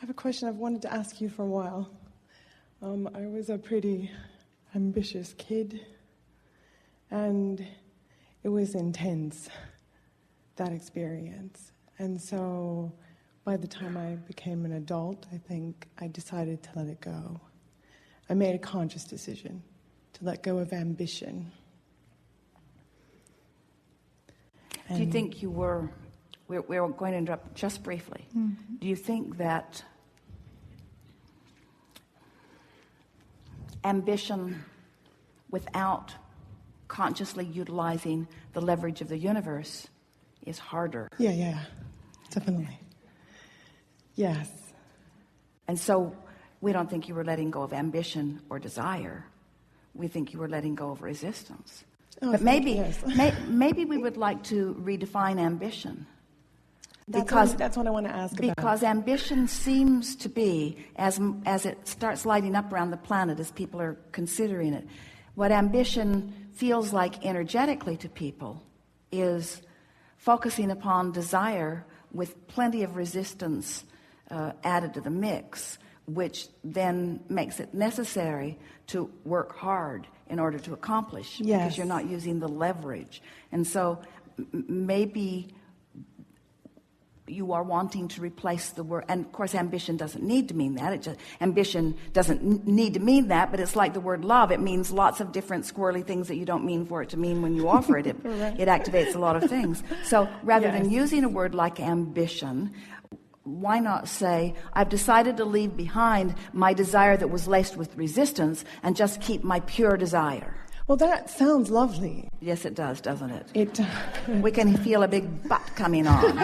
have a question I've wanted to ask you for a while. I was a pretty ambitious kid, and it was intense, that experience. And so by the time I became an adult, I think I decided to let it go. I made a conscious decision to let go of ambition. Do you think you were, we're going to interrupt just briefly. Mm-hmm. Do you think that ambition without consciously utilizing the leverage of the universe is harder? Yeah, definitely. Yes. And so we don't think you were letting go of ambition or desire. We think you were letting go of resistance. Oh, but maybe, yes. maybe we would like to redefine ambition. That's what I want to ask about. Because ambition seems to be, as it starts lighting up around the planet, as people are considering it, what ambition feels like energetically to people is focusing upon desire with plenty of resistance added to the mix, which then makes it necessary to work hard in order to accomplish, because you're not using the leverage. And so maybe you are wanting to replace the word, and of course ambition doesn't need to mean that. Ambition doesn't need to mean that, but it's like the word love. It means lots of different squirrely things that you don't mean for it to mean when you offer it. Right. It activates a lot of things. So rather than using a word like ambition, why not say, I've decided to leave behind my desire that was laced with resistance and just keep my pure desire. Well, that sounds lovely. Yes, it does, doesn't it? It does. We can feel a big butt coming on.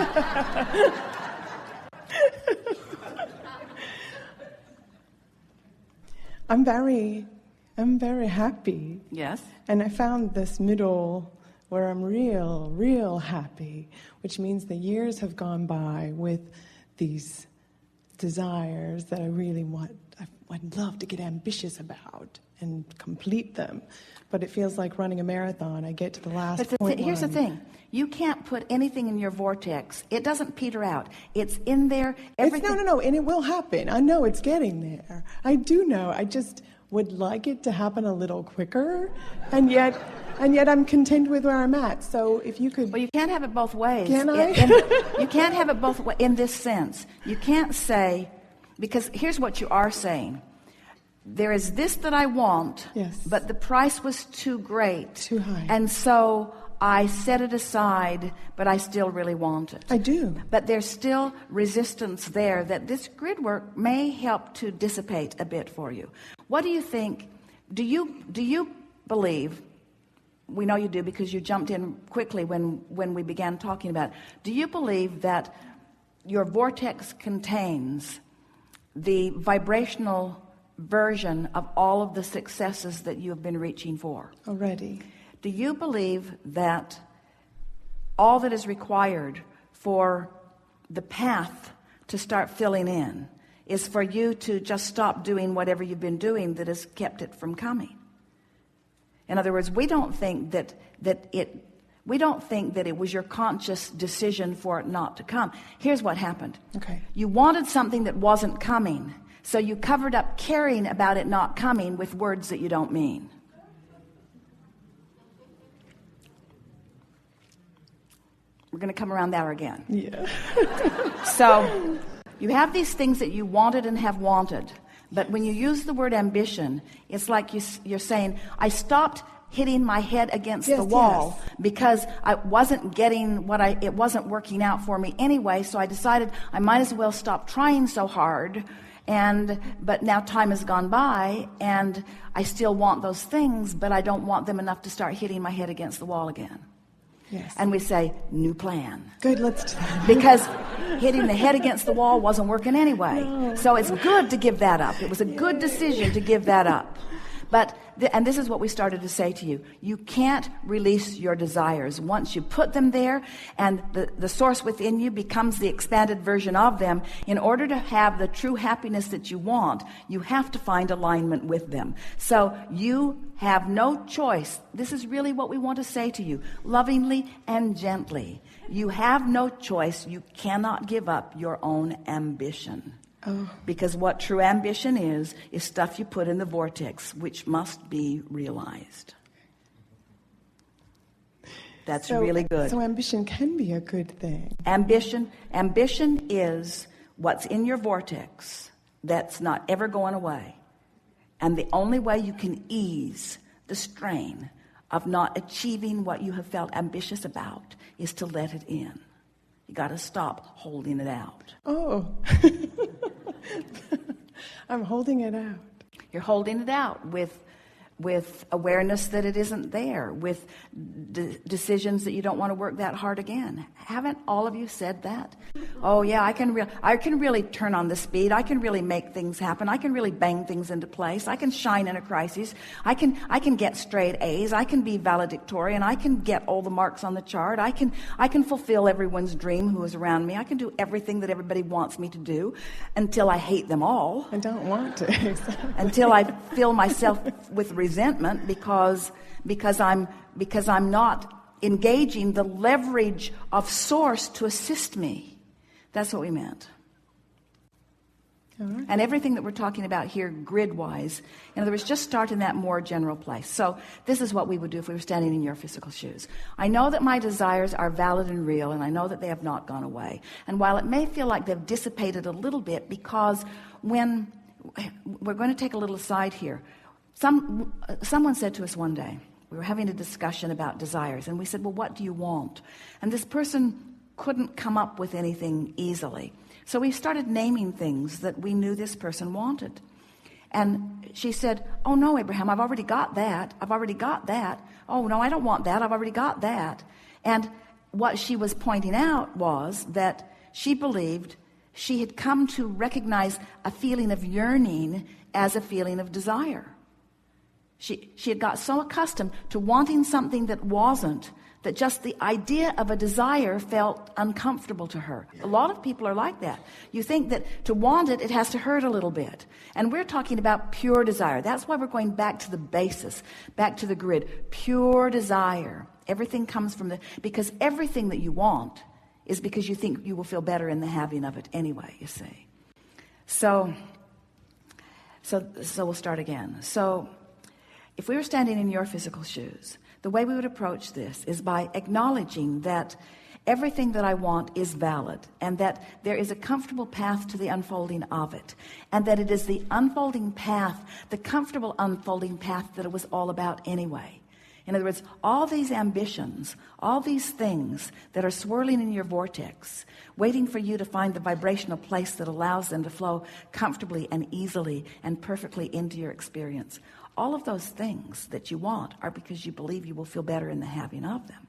I'm very happy. Yes. And I found this middle where I'm real happy, which means the years have gone by with these desires that I really want. I'd love to get ambitious about and complete them. But it feels like running a marathon. I get to the last point. Here's the thing. You can't put anything in your vortex. It doesn't peter out. It's in there. Everything. No. And it will happen. I know it's getting there. I do know. I just would like it to happen a little quicker. And yet I'm content with where I'm at. So if you could... Well, you can't have it both ways. Can I? You can't have it both ways in this sense. You can't say... Because here's what you are saying. There is this that I want, but the price was too great. Too high. And so I set it aside, but I still really want it. I do. But there's still resistance there that this grid work may help to dissipate a bit for you. What do you think? Do you believe, we know you do because you jumped in quickly when we began talking about it. Do you believe that your vortex contains the vibrational version of all of the successes that you have been reaching for already? Do you believe that all that is required for the path to start filling in is for you to just stop doing whatever you've been doing that has kept it from coming? In other words, we don't think that it was your conscious decision for it not to come. Here's what happened. Okay. You wanted something that wasn't coming, so you covered up caring about it not coming with words that you don't mean. We're going to come around there again. Yeah. So you have these things that you wanted and have wanted, but when you use the word ambition, it's like you're saying, I stopped hitting my head against the wall because I wasn't getting it wasn't working out for me anyway, so I decided I might as well stop trying so hard. But now time has gone by and I still want those things, but I don't want them enough to start hitting my head against the wall again. Yes. And we say, new plan. Good, let's do that. Because hitting the head against the wall wasn't working anyway. No. So it's good to give that up. It was a good decision to give that up. But, and this is what we started to say to you, you can't release your desires. Once you put them there and the source within you becomes the expanded version of them, in order to have the true happiness that you want, you have to find alignment with them. So you have no choice. This is really what we want to say to you, lovingly and gently. You have no choice. You cannot give up your own ambition. Oh. Because what true ambition is stuff you put in the vortex, which must be realized. That's really good. So ambition can be a good thing. Ambition is what's in your vortex that's not ever going away. And the only way you can ease the strain of not achieving what you have felt ambitious about is to let it in. You got to stop holding it out. Oh. I'm holding it out. You're holding it out with awareness that it isn't there, with decisions that you don't want to work that hard again. Haven't all of you said that? Oh yeah, I can really turn on the speed. I can really make things happen. I can really bang things into place. I can shine in a crisis. I can get straight A's. I can be valedictorian. I can get all the marks on the chart. I can fulfill everyone's dream who is around me. I can do everything that everybody wants me to do until I hate them all. I don't want to. Until I fill myself with resentment because I'm not engaging the leverage of source to assist me. That's what we meant. All right. And everything that we're talking about here grid-wise, in other words, just start in that more general place. So this is what we would do if we were standing in your physical shoes. I know that my desires are valid and real, and I know that they have not gone away. And while it may feel like they've dissipated a little bit, because when we're going to take a little aside here, someone said to us one day, we were having a discussion about desires, and we said, well, what do you want? And this person couldn't come up with anything easily. So we started naming things that we knew this person wanted. And she said, oh no, Abraham, I've already got that. I've already got that. Oh no, I don't want that. I've already got that. And what she was pointing out was that she believed she had come to recognize a feeling of yearning as a feeling of desire. She had got so accustomed to wanting something that wasn't, that just the idea of a desire felt uncomfortable to her. A lot of people are like that. You think that to want it, it has to hurt a little bit. And we're talking about pure desire. That's why we're going back to the basis, back to the grid. Pure desire. Everything comes from because everything that you want is because you think you will feel better in the having of it anyway, you see. So we'll start again. So if we were standing in your physical shoes, the way we would approach this is by acknowledging that everything that I want is valid, and that there is a comfortable path to the unfolding of it, and that it is the unfolding path, the comfortable unfolding path, that it was all about anyway. In other words, all these ambitions, all these things that are swirling in your vortex, waiting for you to find the vibrational place that allows them to flow comfortably and easily and perfectly into your experience. All of those things that you want are because you believe you will feel better in the having of them.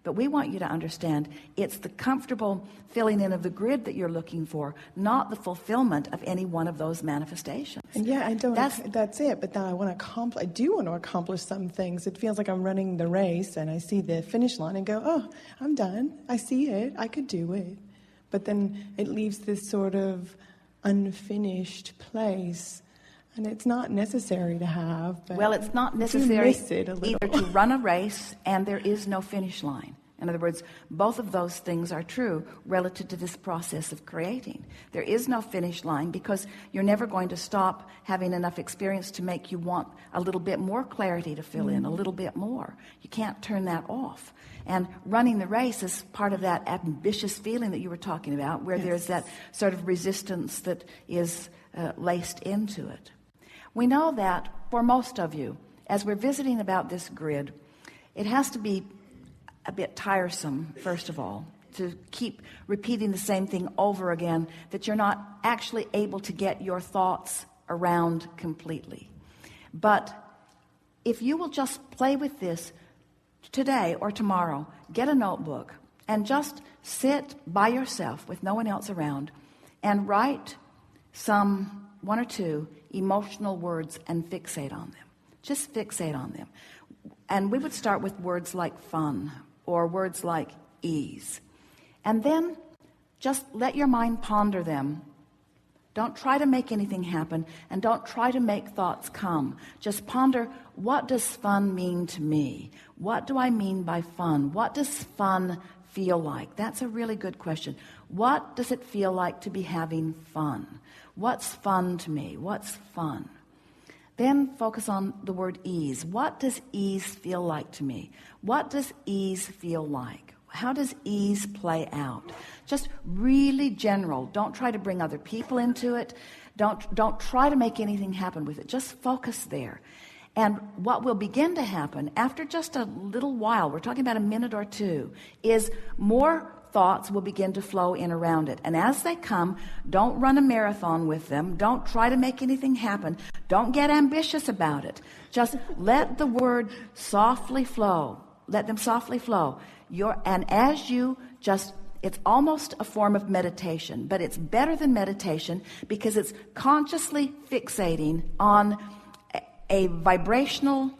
But we want you to understand it's the comfortable filling in of the grid that you're looking for, not the fulfillment of any one of those manifestations. And yeah, that's it. But now I do want to accomplish some things. It feels like I'm running the race and I see the finish line and go, oh, I'm done. I see it. I could do it. But then it leaves this sort of unfinished place. And it's not necessary to have. But well, it's not necessary either to run a race, and there is no finish line. In other words, both of those things are true relative to this process of creating. There is no finish line because you're never going to stop having enough experience to make you want a little bit more clarity to fill in, a little bit more. You can't turn that off. And running the race is part of that ambitious feeling that you were talking about, where there's that sort of resistance that is laced into it. We know that for most of you, as we're visiting about this grid, it has to be a bit tiresome, first of all, to keep repeating the same thing over again, that you're not actually able to get your thoughts around completely. But if you will just play with this today or tomorrow, get a notebook and just sit by yourself with no one else around and write some one or two emotional words and fixate on them. Just fixate on them. And we would start with words like fun or words like ease. And then just let your mind ponder them. Don't try to make anything happen, and don't try to make thoughts come. Just ponder, what does fun mean to me? What do I mean by fun? What does fun feel like? That's a really good question. What does it feel like to be having fun? What's fun to me? What's fun? Then focus on the word ease. What does ease feel like to me? What does ease feel like? How does ease play out? Just really general. Don't try to bring other people into it. Don't try to make anything happen with it. Just focus there. And what will begin to happen after just a little while, we're talking about a minute or two, is more thoughts will begin to flow in around it. And as they come, don't run a marathon with them. Don't try to make anything happen. Don't get ambitious about it. Just let the word softly flow. Let them softly flow. And as you just, it's almost a form of meditation, but it's better than meditation because it's consciously fixating on a vibrational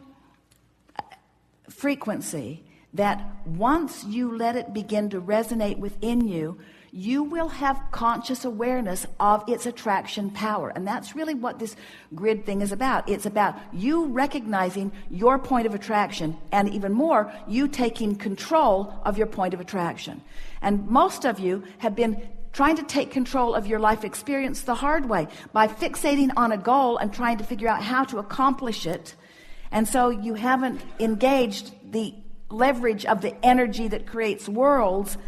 frequency that once you let it begin to resonate within you, you will have conscious awareness of its attraction power. And that's really what this grid thing is about. It's about you recognizing your point of attraction, and even more, you taking control of your point of attraction. And most of you have been trying to take control of your life experience the hard way by fixating on a goal and trying to figure out how to accomplish it. And so you haven't engaged the leverage of the energy that creates worlds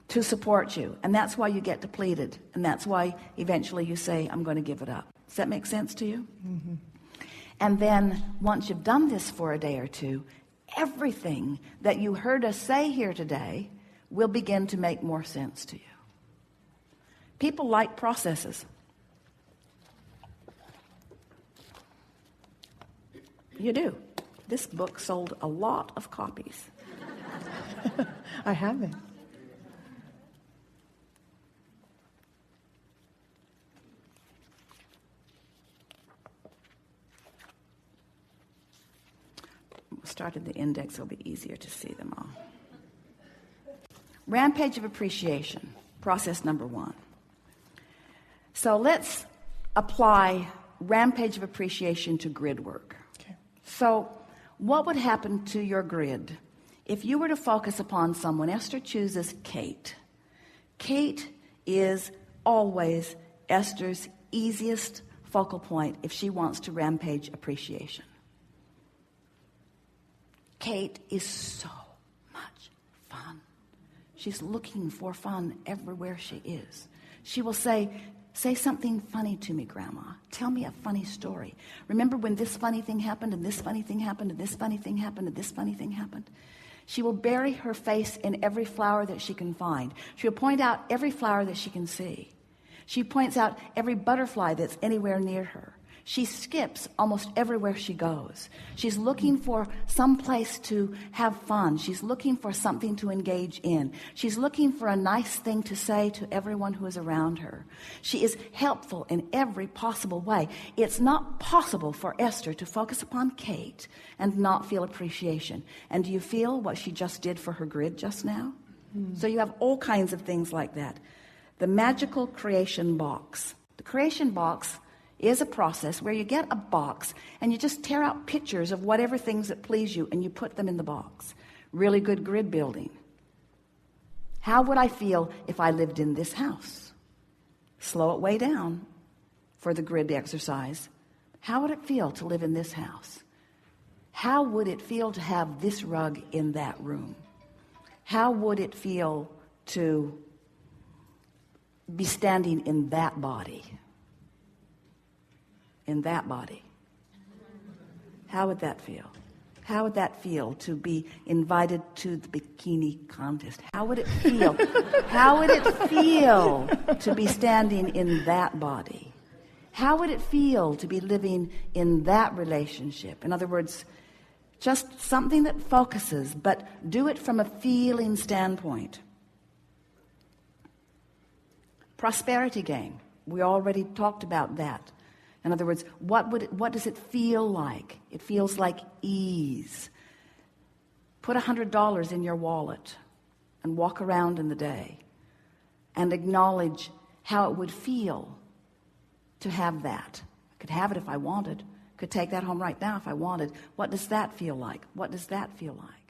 to support you. And that's why you get depleted. And that's why eventually you say, I'm going to give it up. Does that make sense to you? Mm-hmm. And then once you've done this for a day or two, everything that you heard us say here today will begin to make more sense to you. People like processes. You do. This book sold a lot of copies. I haven't. Start at the index, it'll be easier to see them all. Rampage of appreciation, process number 1. So let's apply rampage of appreciation to grid work. Okay. So what would happen to your grid if you were to focus upon someone? Esther chooses Kate. Kate is always Esther's easiest focal point if she wants to rampage appreciation. Kate is so much fun. She's looking for fun everywhere she is. She will say something funny to me, Grandma. Tell me a funny story. Remember when this funny thing happened, and this funny thing happened, and this funny thing happened, and this funny thing happened? She will bury her face in every flower that she can find. She will point out every flower that she can see. She points out every butterfly that's anywhere near her. She skips almost everywhere she goes. She's looking for some place to have fun. She's looking for something to engage in. She's looking for a nice thing to say to everyone who is around her. She is helpful in every possible way. It's not possible for Esther to focus upon Kate and not feel appreciation. And do you feel what she just did for her grid just now? So you have all kinds of things like that. The magical creation box. The creation box is a process where you get a box and you just tear out pictures of whatever things that please you and you put them in the box. Really good grid building. How would I feel if I lived in this house? Slow it way down for the grid exercise. How would it feel to live in this house? How would it feel to have this rug in that room? How would it feel to be standing in that body? In that body. How would that feel? How would that feel to be invited to the bikini contest? How would it feel? How would it feel to be standing in that body? How would it feel to be living in that relationship? In other words, just something that focuses, but do it from a feeling standpoint. Prosperity game. We already talked about that. In other words, what does it feel like? It feels like ease. Put $100 in your wallet and walk around in the day and acknowledge how it would feel to have that. I could have it if I wanted. Could take that home right now if I wanted. What does that feel like? What does that feel like?